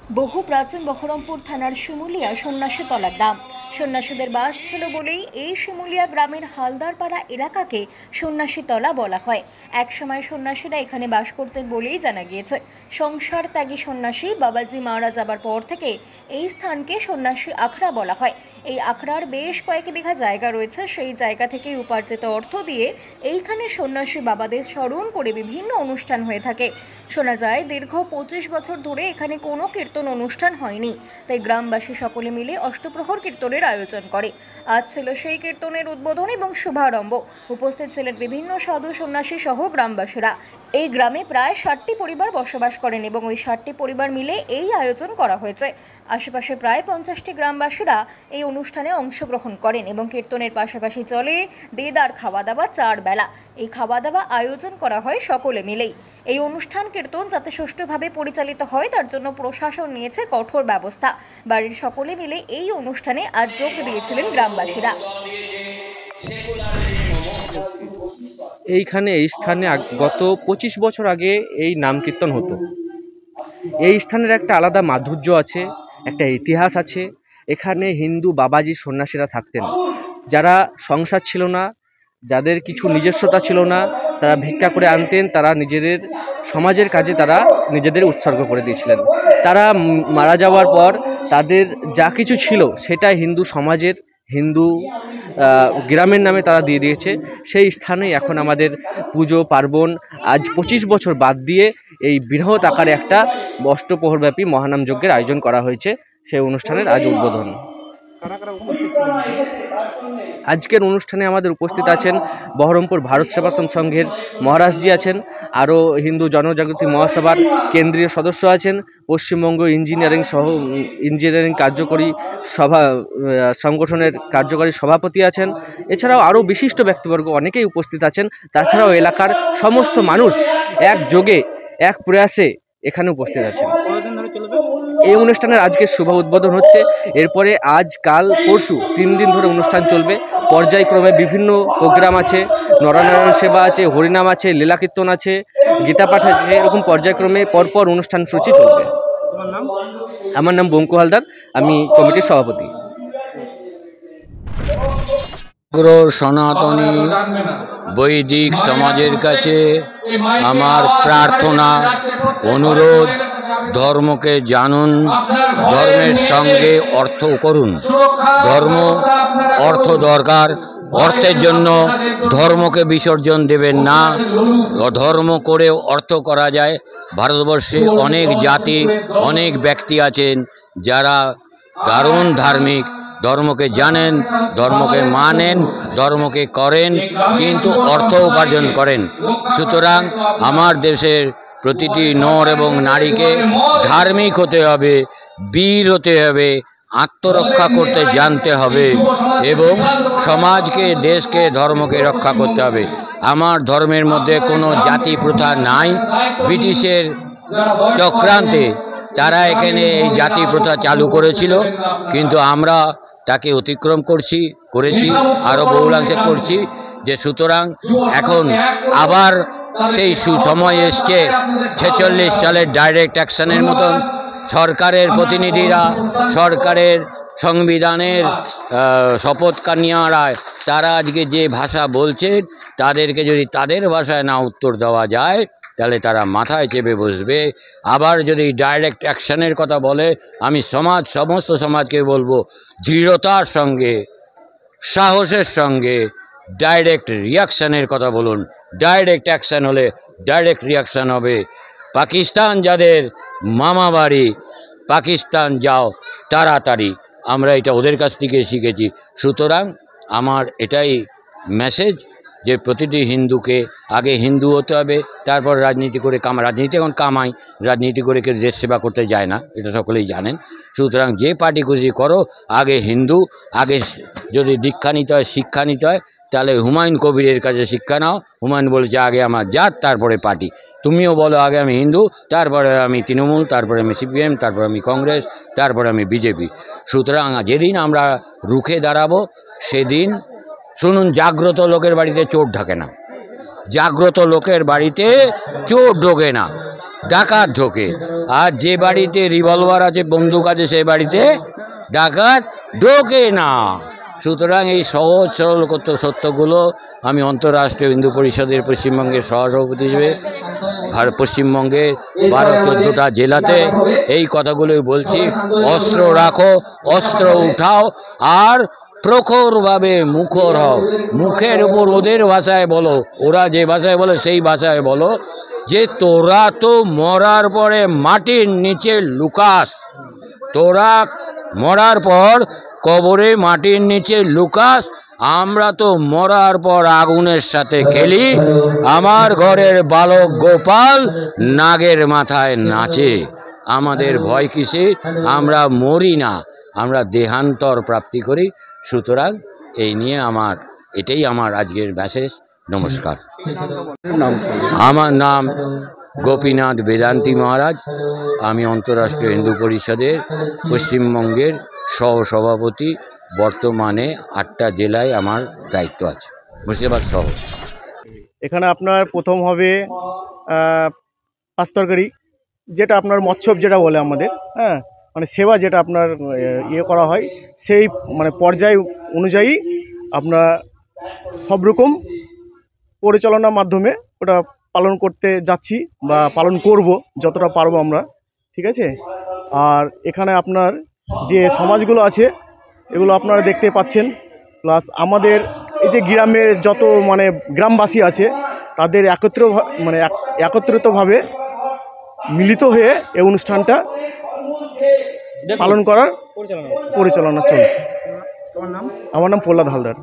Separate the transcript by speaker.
Speaker 1: বহু প্রাচীন বহরমপুর থানার শিমুলিয়া সন্ন্যাসীতলা গ্রাম। সন্ন্যাসীদের বাস ছিল বলেই এই শিমুলিয়া গ্রামের হালদারপাড়া এলাকাকে সন্ন্যাসীতলা বলা হয়। একসময় সন্ন্যাসীরা এখানে বাস করতেন বলেই জানা গিয়েছে। সংসার ত্যাগী সন্ন্যাসী বাবাজি মারা যাবার পর থেকে এই স্থানকে সন্ন্যাসী আখড়া বলা হয়। এই আখড়ার বেশ কয়েক বিঘা জায়গা রয়েছে। সেই জায়গা থেকে উপার্জিত অর্থ দিয়ে এইখানে সন্ন্যাসী বাবাদের স্মরণ করে বিভিন্ন অনুষ্ঠান হয়ে থাকে। শোনা যায় দীর্ঘ 25 বছর ধরে এখানে কোনো কীর্তন অনুষ্ঠান হয়নি, তাই গ্রামবাসী সকলে মিলে অষ্টপ্রহর কীর্তনের আয়োজন করে। আজ ছিল সেই কীর্তনের উদ্বোধন এবং শুভারম্ভ। উপস্থিত ছিলেন বিভিন্ন সাধু সন্ন্যাসী সহ গ্রামবাসীরা। এই গ্রামে প্রায় 60টি পরিবার বসবাস করেন এবং ওই 60টি পরিবার মিলে এই আয়োজন করা হয়েছে। আশেপাশে প্রায় 50টি গ্রামবাসীরা এই অনুষ্ঠানে অংশগ্রহণ করেন এবং কীর্তনের পাশাপাশি চলে দেদার খাওয়া দাওয়া 4 বেলা। এই খাওয়া দাওয়া আয়োজন করা হয় সকলে মিলেই। এই অনুষ্ঠান কীর্তন যাতে সুষ্ঠুভাবে পরিচালিত হয় তার জন্য প্রশাসন নিয়েছে কঠোর ব্যবস্থা। বাড়ির সকলে মিলে এই অনুষ্ঠানে আজ যোগ দিয়েছিলেন গ্রামবাসীরা।
Speaker 2: এইখানে এই স্থানে গত 25 বছর আগে এই নাম কীর্তন হতো। এই স্থানের একটা আলাদা মাধুর্য আছে, একটা ইতিহাস আছে। এখানে হিন্দু বাবাজি সন্ন্যাসীরা থাকতেন, যারা সংসার ছিল না, যাদের কিছু নিজস্বতা ছিল না, তারা ভিক্ষা করে আনতেন। তারা নিজেদের সমাজের কাজে তারা নিজেদের উৎসর্গ করে দিয়েছিলেন। তারা মারা যাওয়ার পর তাদের যা কিছু ছিল সেটা হিন্দু সমাজের, হিন্দু গ্রামের নামে তারা দিয়ে দিয়েছে। সেই স্থানেই এখন আমাদের পুজো পার্বণ আজ 25 বছর বাদ দিয়ে এই বৃহৎ আকারে একটা অষ্টপ্রহরব্যাপী মহানাম যজ্ঞের আয়োজন করা হয়েছে। সেই অনুষ্ঠানের আজ উদ্বোধন। আজকের অনুষ্ঠানে আমাদের উপস্থিত আছেন বহরমপুর ভারত সেবাশ্রম সংঘের মহারাজজি আছেন, আরও হিন্দু জনজাগৃতি মহাসভার কেন্দ্রীয় সদস্য আছেন, পশ্চিমবঙ্গ ইঞ্জিনিয়ারিং কার্যকরী সভা সংগঠনের কার্যকরী সভাপতি আছেন। এছাড়াও আরও বিশিষ্ট ব্যক্তিবর্গ অনেকেই উপস্থিত আছেন। তাছাড়াও এলাকার সমস্ত মানুষ একযোগে এক প্রয়াসে এখানে উপস্থিত আছেন। এই অনুষ্ঠানের আজকে শুভ উদ্বোধন হচ্ছে। এরপরে আজ কাল পরশু 3 দিন ধরে অনুষ্ঠান চলবে। পর্যায়ক্রমে বিভিন্ন প্রোগ্রাম আছে, নরনারায়ণ সেবা আছে, হরিনাম আছে, লীলা কীর্তন আছে, গীতাপাঠ আছে। এরকম পর্যায়ক্রমে পরপর অনুষ্ঠান সূচি চলবে। আমার নাম বঙ্কু হালদার, আমি কমিটির সভাপতি।
Speaker 3: সনাতনী বৈদিক সমাজের কাছে আমার প্রার্থনা, অনুরোধ, ধর্মকে জানুন, ধর্মের সঙ্গে অর্থ করুন। ধর্ম অর্থ দরকার, অর্থের জন্য ধর্মকে বিসর্জন দেবেন না। ধর্ম করে অর্থ করা যায়। ভারতবর্ষে অনেক জাতি, অনেক ব্যক্তি আছেন যারা দারুণ ধার্মিক, ধর্মকে জানেন, ধর্মকে মানেন, ধর্মকে করেন, কিন্তু অর্থ উপার্জন করেন। সুতরাং আমার দেশের প্রতিটি নর এবং নারীকে ধার্মিক হতে হবে, বীর হতে হবে, আত্মরক্ষা করতে জানতে হবে এবং সমাজকে, দেশকে, ধর্মকে রক্ষা করতে হবে। আমার ধর্মের মধ্যে কোনো জাতি প্রথা নাই। ব্রিটিশের চক্রান্তে তারা এখানে এই জাতি প্রথা চালু করেছিল, কিন্তু আমরা তাকে অতিক্রম করেছি, আরও বহুলাংশে করছি। যে সুতরাং এখন আবার সেই সুসময় এসছে 46 সালের ডাইরেক্ট অ্যাকশনের মতন। সরকারের প্রতিনিধিরা, সরকারের সংবিধানের শপথকারীরা, তারা আজকে যে ভাষা বলছেন, তাদেরকে যদি তাদের ভাষায় না উত্তর দেওয়া যায় তাহলে তারা মাথায় চেপে বসবে। আবার যদি ডাইরেক্ট অ্যাকশনের কথা বলে, আমি সমস্ত সমাজকে বলবো, দৃঢ়তার সঙ্গে, সাহসের সঙ্গে ডাইরেক্ট রিয়াকশানের কথা বলুন। ডাইরেক্ট অ্যাকশান হলে ডাইরেক্ট রিয়াকশান হবে। পাকিস্তান যাদের মামা বাড়ি, পাকিস্তান যাও তাড়াতাড়ি, আমরা এটা ওদের কাছ থেকে শিখেছি। সুতরাং আমার এটাই মেসেজ যে প্রতিটি হিন্দুকে আগে হিন্দু হতে হবে, তারপর রাজনীতি করে রাজনীতি এখন কামাই, রাজনীতি করে কেউ দেশ সেবা করতে যায় না, এটা সকলেই জানেন। সুতরাং যে পার্টি খুশি করো, আগে হিন্দু, আগে যদি দীক্ষা নিতে হয়, শিক্ষা নিতে হয়, তাহলে হুমায়ুন কবিরের কাছে শিক্ষা নাও। হুমায়ুন বলেছে আগে আমার জাত, তারপরে পার্টি। তুমিও বলো আগে আমি হিন্দু, তারপরে আমি তৃণমূল, তারপরে আমি সিপিএম, তারপরে আমি কংগ্রেস, তারপরে আমি বিজেপি। সুতরাং যেদিন আমরা রুখে দাঁড়াবো সেদিন, শুনুন, জাগ্রত লোকের বাড়িতে চোর ঢোকে না, জাগ্রত লোকের বাড়িতে চোর ঢোকে না। ডাকাত ঢোকে, আর যে বাড়িতে রিভলভার আছে, বন্দুক আছে, সেই বাড়িতে ডাকাত ঢোকে না। সুতরাং এই সহজ সরল সত্যগুলো আমি অন্তর্রাষ্ট্রীয় হিন্দু পরিষদের পশ্চিমবঙ্গের সহসভাপতি হিসেবে পশ্চিমবঙ্গের 12-14টা জেলাতে এই কথাগুলোই বলছি। অস্ত্র রাখো, অস্ত্র উঠাও, আর প্রখরভাবে মুখর হও। মুখের উপর ওদের ভাষায় বলো, ওরা যে ভাষায় বলে সেই ভাষায় বলো যে তোরা তো মরার পরে মাটির নিচে লুকাস, তোরা মরার পর কবরে মাটির নিচে লুকাস, আমরা তো মরার পর আগুনের সাথে খেলি। আমার ঘরের বালক গোপাল নাগের মাথায় নাচে, আমাদের ভয় কিসে? আমরা মরি না, আমরা দেহান্তর প্রাপ্তি করি। সুতরাং এই নিয়ে এটাই আমার আজকের মেসেজ। নমস্কার। আমার নাম গোপীনাথ বেদান্তি মহারাজ। আমি অন্তর্রাষ্ট্রীয় হিন্দু পরিষদের পশ্চিমবঙ্গের সহসভাপতি। বর্তমানে 8টা জেলায় আমার দায়িত্ব আছে, মুর্শিদাবাদ সহ।
Speaker 4: এখানে আপনার প্রথম হবে পাঁচ তরকারি, যেটা আপনার মৎস্যব যেটা বলে আমাদের, হ্যাঁ, মানে সেবা যেটা আপনার ইয়ে করা হয়, সেই মানে পর্যায় অনুযায়ী আপনার সব রকম পরিচালনার মাধ্যমে ওটা পালন করতে যাচ্ছি বা পালন করব যতটা পারবো আমরা, ঠিক আছে। আর এখানে আপনার যে সমাজগুলো আছে এগুলো আপনারা দেখতে পাচ্ছেন, প্লাস আমাদের এই যে গ্রামের যত মানে গ্রামবাসী আছে তাদের একত্রিতভাবে মিলিত হয়ে এই অনুষ্ঠানটা পালন করার পরিচালনা চলছে। আমার নাম প্রহ্লাদ হালদার।